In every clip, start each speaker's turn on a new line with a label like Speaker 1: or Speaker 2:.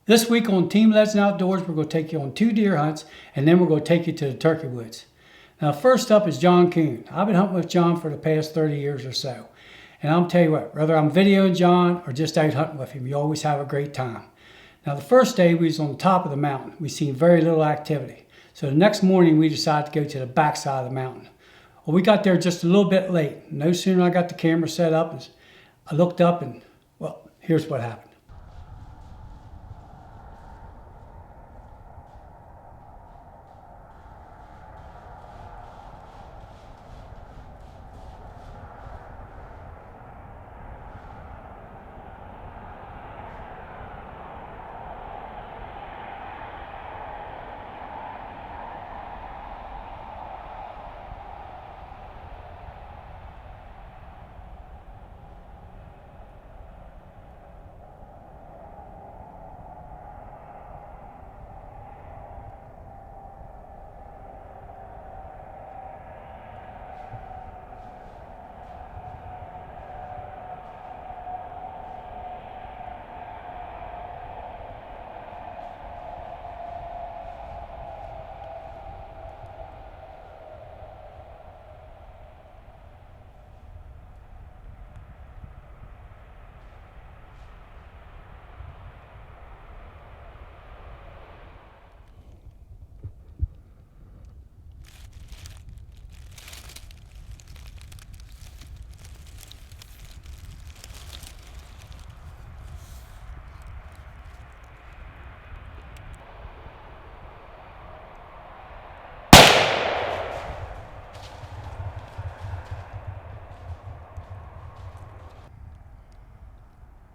Speaker 1: This week on Team Legend Outdoors, we're going to take you on 2 deer hunts, and then we're going to take you to the turkey woods. Now, first up is John Kuhn. I've been hunting with John for the past 30 years or so. And I'll tell you what, whether I'm videoing John or just out hunting with him, you always have a great time. Now, the first day we was on the top of the mountain. We seen very little activity. So the next morning we decided to go to the back side of the mountain. Well, we got there just a little bit late. No sooner I got the camera set up, I looked up and, well, here's what happened.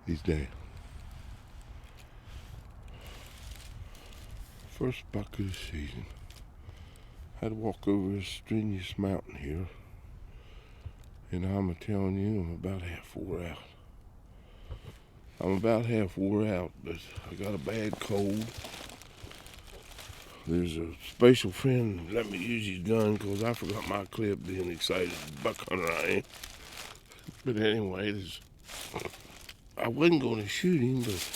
Speaker 2: He's dead. First buck of the season. Had to walk over a strenuous mountain here. And I'm telling you, I'm about half wore out. But I got a bad cold. There's a special friend that let me use his gun because I forgot my clip, being excited buck hunter I am. But anyway, I wasn't going to shoot him, but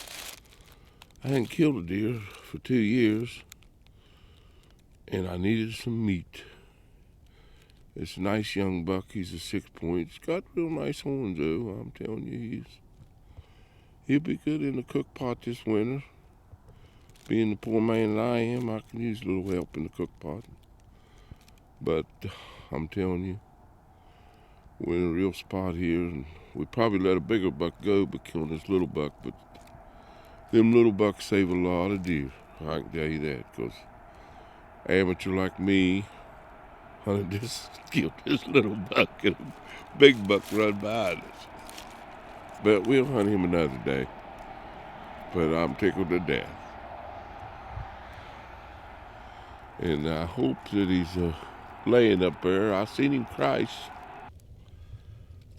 Speaker 2: I hadn't killed a deer for 2 years, and I needed some meat. It's a nice young buck. He's a 6-point. He's got real nice horns, though. I'm telling you, he'll be good in the cook pot this winter. Being the poor man that I am, I can use a little help in the cook pot. But I'm telling you, we're in a real spot here, and we probably let a bigger buck go but kill this little buck. But them little bucks save a lot of deer. I can tell you that, because amateur like me hunted this, killed this little buck, and a big buck run behind us. But we'll hunt him another day. But I'm tickled to death. And I hope that he's laying up there. I seen him crash.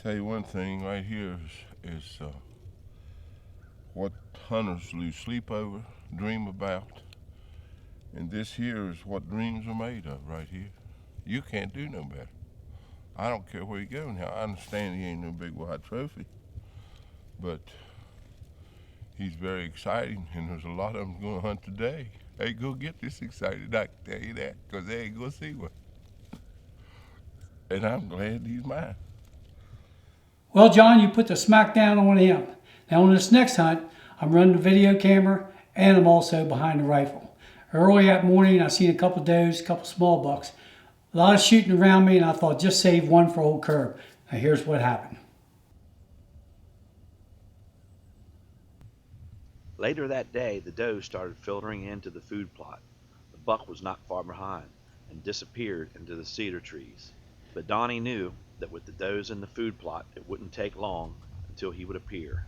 Speaker 2: Tell you one thing right here is what hunters lose sleep over, dream about. And this here is what dreams are made of right here. You can't do no better. I don't care where you go now. I understand he ain't no big white trophy, but he's very exciting, and there's a lot of them going to hunt today. They ain't going to get this excited, I can tell you that, because they ain't going to see one. And I'm glad he's mine.
Speaker 1: Well, John, you put the smack down on him. Now, on this next hunt, I'm running the video camera, and I'm also behind the rifle. Early that morning, I seen a couple does, a couple small bucks. A lot of shooting around me, and I thought, just save one for old Curb. Now, here's what happened.
Speaker 3: Later that day, the doe started filtering into the food plot. The buck was not far behind and disappeared into the cedar trees. But Donnie knew that with the does in the food plot, it wouldn't take long until he would appear.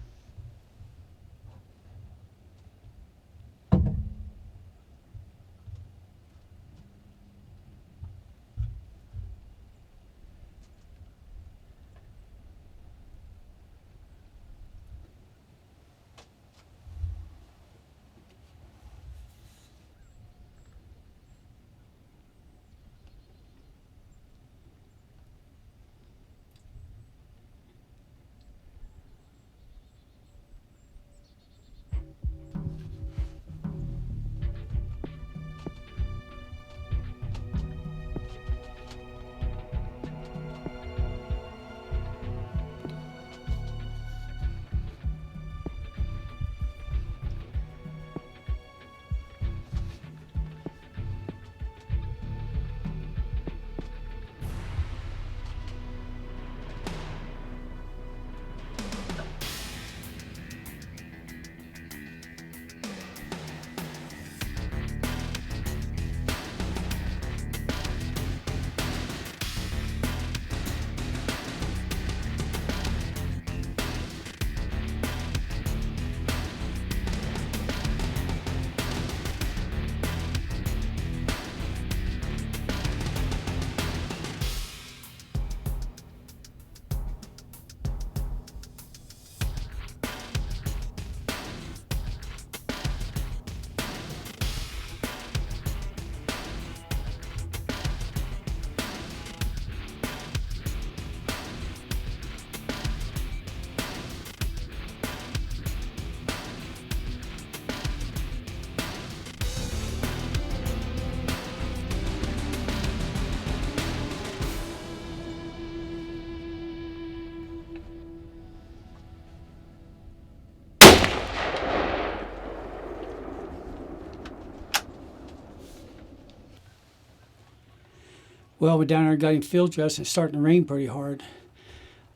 Speaker 1: Well, we're down there getting field dressed and it's starting to rain pretty hard.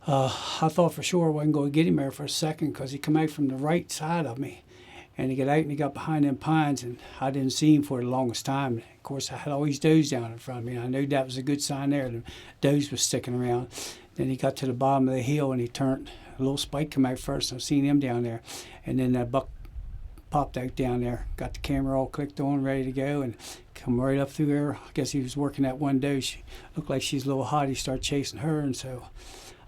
Speaker 1: I thought for sure I wasn't going to get him there for a second because he come out from the right side of me. And he got out and he got behind them pines, and I didn't see him for the longest time. Of course, I had all these does down in front of me, and I knew that was a good sign there. The does was sticking around. Then he got to the bottom of the hill and he turned. A little spike come out first, and I seen him down there. And then that buck popped out down there, got the camera all clicked on, ready to go, and come right up through there. I guess he was working that one doe. She looked like she's a little hot. He started chasing her, and so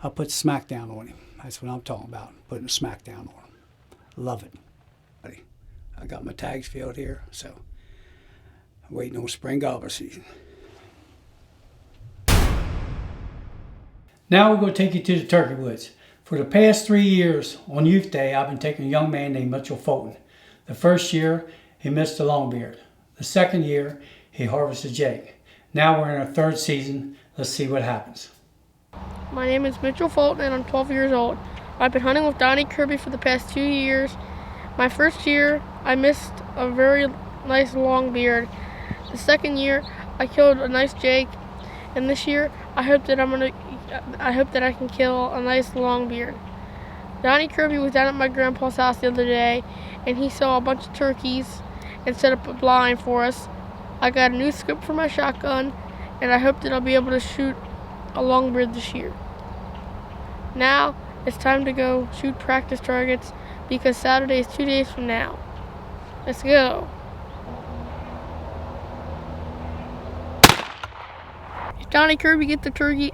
Speaker 1: I put smack down on him. That's what I'm talking about, putting a smack down on him. Love it. I got my tags filled here, so I'm waiting on spring gobbler season. Now we're going to take you to the turkey woods. For the past 3 years on Youth Day, I've been taking a young man named Mitchell Fulton. The first year, he missed a longbeard. The second year, he harvested Jake. Now we're in our third season. Let's see what happens.
Speaker 4: My name is Mitchell Fulton and I'm 12 years old. I've been hunting with Donnie Kirby for the past 2 years. My first year, I missed a very nice long beard. The second year, I killed a nice Jake, and this year, I hope that I can kill a nice long beard. Donnie Kirby was down at my grandpa's house the other day, and he saw a bunch of turkeys and set up a blind for us. I got a new scope for my shotgun, and I hope that I'll be able to shoot a long beard this year. Now, it's time to go shoot practice targets, because Saturday is 2 days from now. Let's go. If Donnie Kirby gets a turkey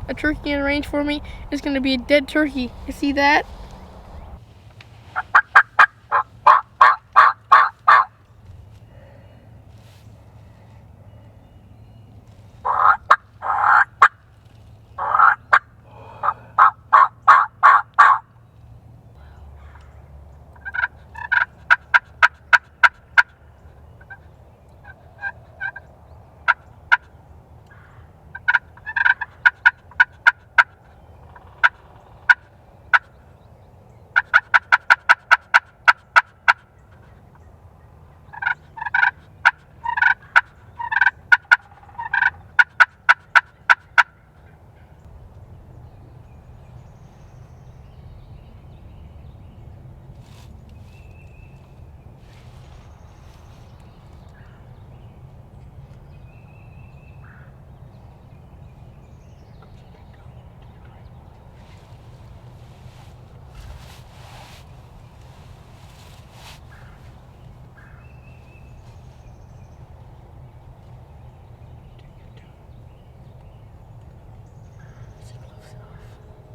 Speaker 4: in range for me, it's going to be a dead turkey. You see that?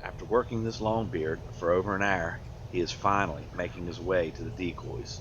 Speaker 3: After working this long beard for over an hour, he is finally making his way to the decoys.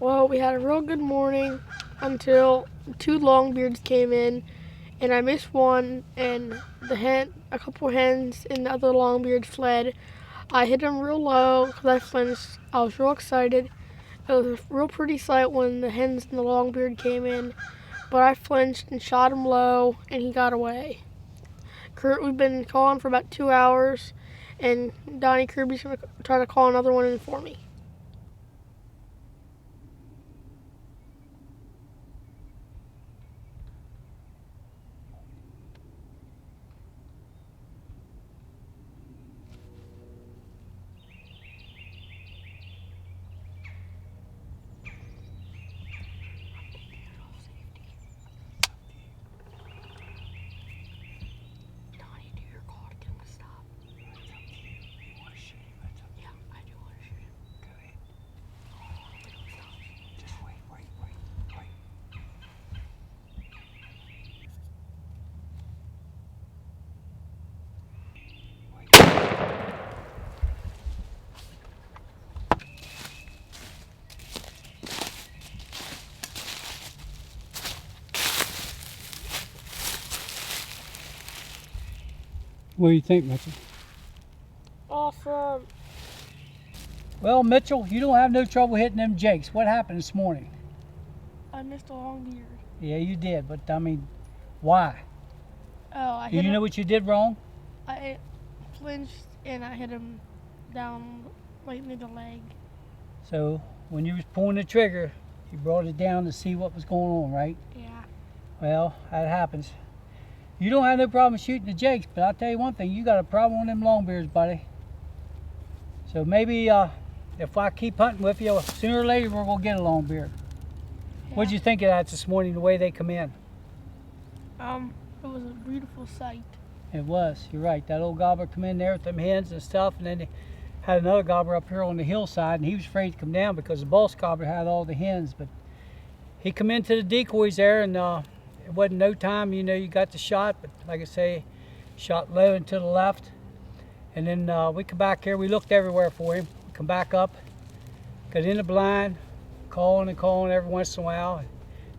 Speaker 4: Well, we had a real good morning until 2 longbeards came in, and I missed one, and a couple hens and the other longbeards fled. I hit them real low because I flinched. I was real excited. It was a real pretty sight when the hens and the longbeard came in, but I flinched and shot him low, and he got away. Kurt, we've been calling for about 2 hours, and Donnie Kirby's going to try to call another one in for me.
Speaker 1: What do you think, Mitchell?
Speaker 4: Awesome.
Speaker 1: Well, Mitchell, you don't have no trouble hitting them jakes. What happened this morning?
Speaker 4: I missed a long beard.
Speaker 1: Yeah, you did, but I mean, why?
Speaker 4: Oh, I
Speaker 1: Do
Speaker 4: hit
Speaker 1: you
Speaker 4: him.
Speaker 1: know what you did wrong?
Speaker 4: I flinched and I hit him down right near the leg.
Speaker 1: So when you was pulling the trigger, you brought it down to see what was going on, right?
Speaker 4: Yeah.
Speaker 1: Well, that happens. You don't have no problem shooting the jakes, but I'll tell you one thing, you got a problem on them longbeards, buddy. So maybe if I keep hunting with you, sooner or later we're going to get a longbeard.
Speaker 4: Yeah.
Speaker 1: What'd you think of that this morning, the way they come in?
Speaker 4: It was a beautiful sight.
Speaker 1: It was, you're right. That old gobbler come in there with them hens and stuff, and then they had another gobbler up here on the hillside, and he was afraid to come down because the boss gobbler had all the hens, but he come into the decoys there, and it wasn't no time, you know, you got the shot, but like I say, shot low and to the left, and then we come back here, we looked everywhere for him, come back up, got in the blind, calling and calling every once in a while,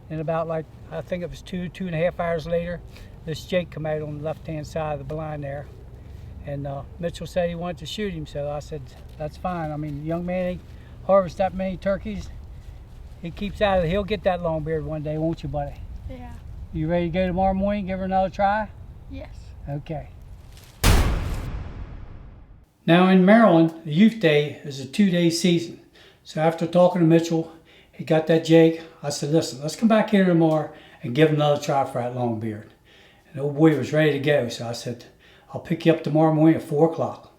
Speaker 1: and about like, I think it was 2.5 hours later, this jake come out on the left-hand side of the blind there, and Mitchell said he wanted to shoot him, so I said, that's fine. I mean, the young man ain't harvest that many turkeys. He keeps out of it. He'll get that long beard one day, won't you, buddy?
Speaker 4: Yeah.
Speaker 1: You ready to go tomorrow morning, give her another try?
Speaker 4: Yes.
Speaker 1: Okay. Now in Maryland, the Youth Day is a 2-day season. So after talking to Mitchell, he got that jake. I said, listen, let's come back here tomorrow and give him another try for that long beard. And the old boy was ready to go. So I said, I'll pick you up tomorrow morning at 4 o'clock.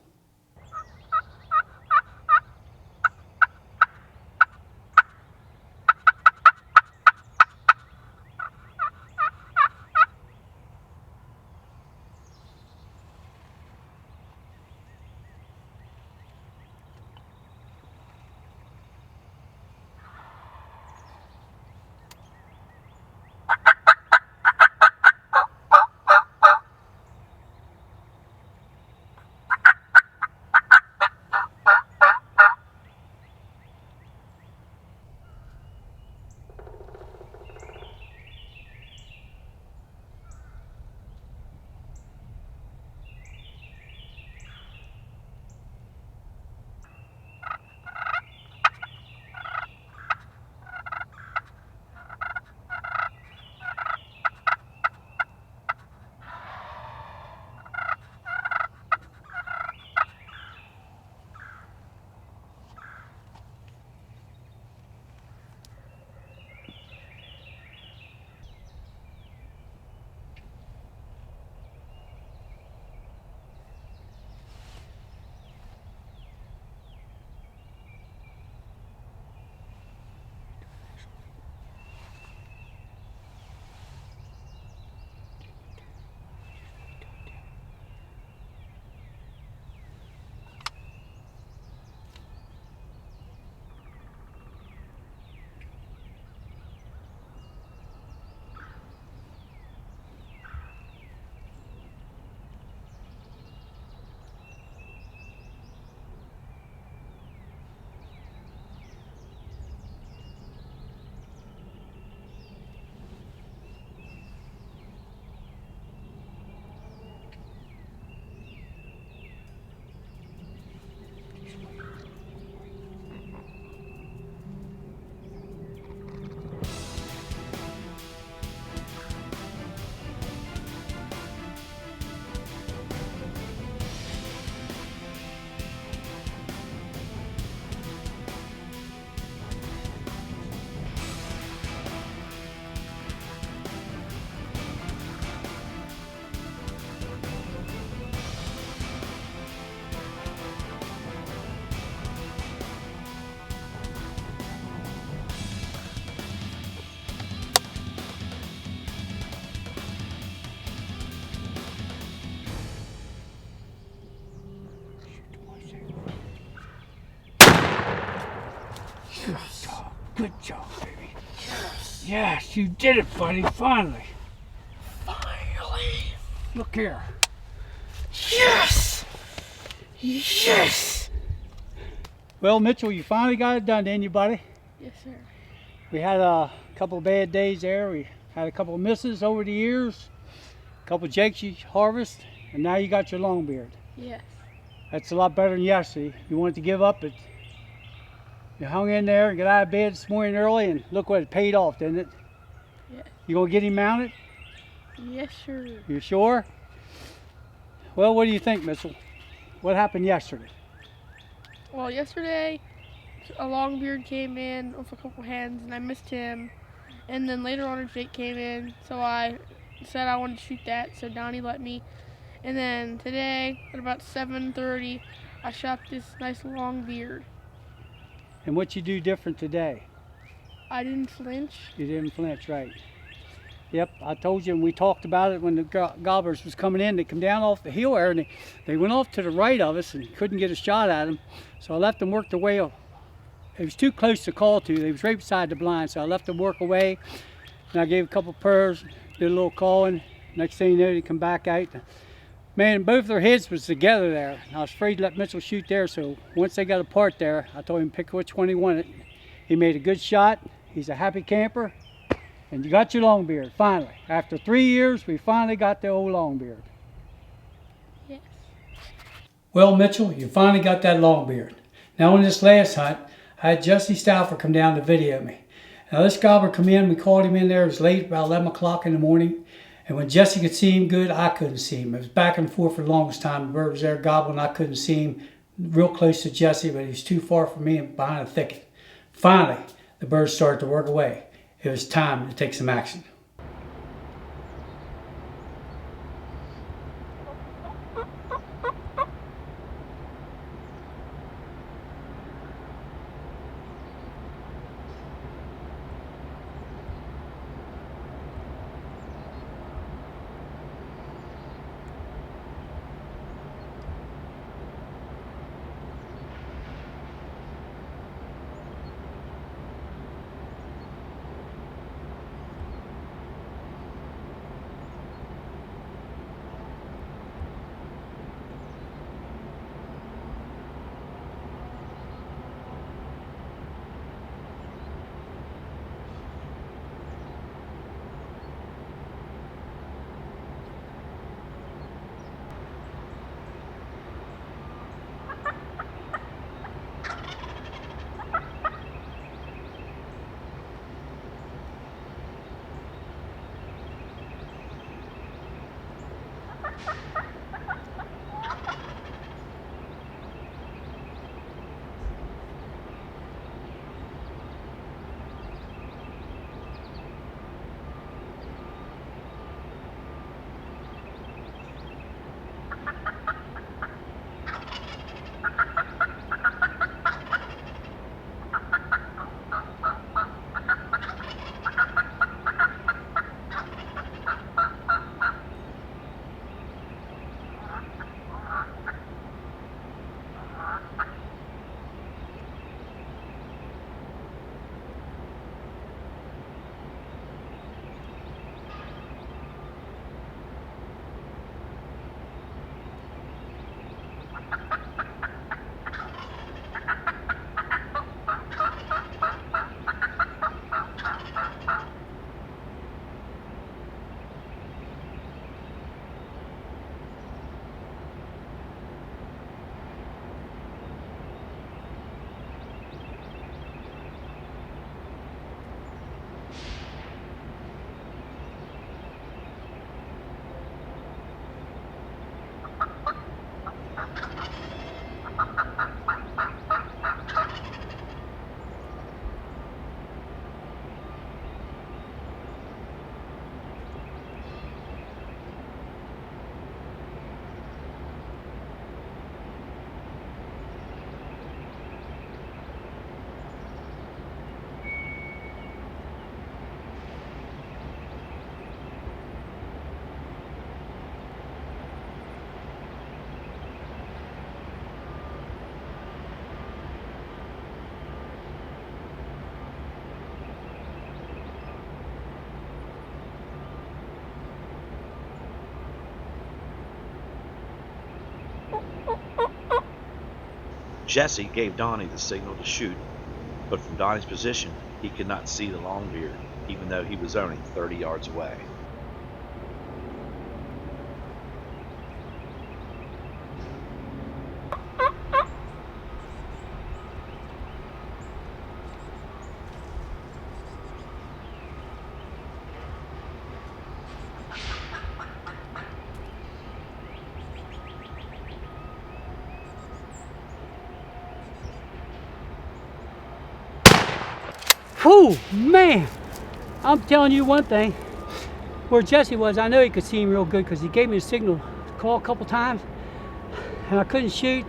Speaker 1: Good job, baby. Yes. Yes, you did it, buddy, finally.
Speaker 4: Finally.
Speaker 1: Look here.
Speaker 4: Yes. Yes.
Speaker 1: Well, Mitchell, you finally got it done, didn't you, buddy?
Speaker 4: Yes, sir.
Speaker 1: We had a couple of bad days there. We had a couple of misses over the years. A couple of jakes you harvest. and now you got your long beard.
Speaker 4: Yes.
Speaker 1: That's a lot better than yesterday. You wanted to give up, but you hung in there and got out of bed this morning early, and look what it paid off, didn't it?
Speaker 4: Yes.
Speaker 1: You gonna get him mounted?
Speaker 4: Yes, sure.
Speaker 1: You sure? Well, what do you think, Mitchell? What happened yesterday?
Speaker 4: Well, yesterday, a longbeard came in with a couple hens, and I missed him. And then later on, a Jake came in, so I said I wanted to shoot that, so Donnie let me. And then today, at about 7:30, I shot this nice longbeard.
Speaker 1: And what you do different today?
Speaker 4: I didn't flinch.
Speaker 1: You didn't flinch, right? Yep, I told you, and we talked about it when the gobblers was coming in. They come down off the hill there, and they went off to the right of us and couldn't get a shot at them. So I let them work their way. It was too close to call to. They was right beside the blind, so I left them work away. And I gave a couple purrs, did a little calling. Next thing you know, they come back out. Man, both their heads was together there. I was afraid to let Mitchell shoot there, so once they got apart there, I told him to pick which one he wanted. He made a good shot. He's a happy camper. And you got your longbeard, finally. After 3 years, we finally got the old longbeard.
Speaker 4: Yes.
Speaker 1: Well, Mitchell, you finally got that longbeard. Now, on this last hunt, I had Jesse Stauffer come down to video me. Now, this gobbler come in, we called him in there. It was late, about 11 o'clock in the morning. And when Jesse could see him good, I couldn't see him. It was back and forth for the longest time. The bird was there gobbling. I couldn't see him real close to Jesse, but he was too far from me and behind a thicket. Finally, the bird started to work away. It was time to take some action.
Speaker 3: Jesse gave Donnie the signal to shoot, but from Donnie's position, he could not see the longbeard, even though he was only 30 yards away.
Speaker 1: Whew, man. I'm telling you one thing. Where Jesse was, I know he could see him real good because he gave me a signal to call a couple times and I couldn't shoot.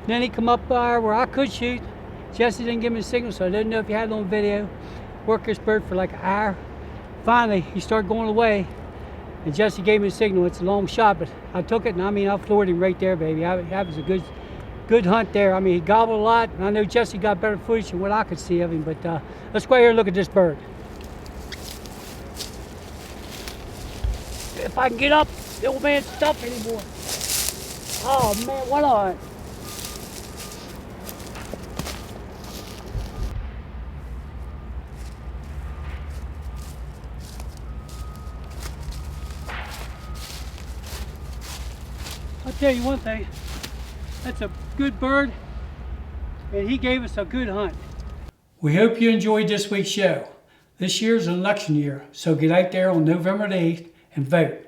Speaker 1: Then he come up there where I could shoot. Jesse didn't give me a signal, so I didn't know if he had it on video. Worked this bird for like an hour. Finally, he started going away and Jesse gave me a signal. It's a long shot, but I took it and I mean, I floored him right there, baby. That was a good hunt there. I mean, he gobbled a lot, and I know Jesse got better footage than what I could see of him, but let's go here and look at this bird. If I can get up, the old man's stuff anymore. Oh man, what a hunt. I'll tell you one thing, that's a good bird, and he gave us a good hunt. We hope you enjoyed this week's show. This year's an election year, so get out there on November the 8th and vote.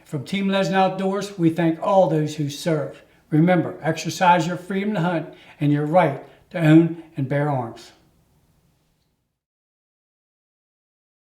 Speaker 1: From Team Legend Outdoors, we thank all those who served. Remember, exercise your freedom to hunt and your right to own and bear arms.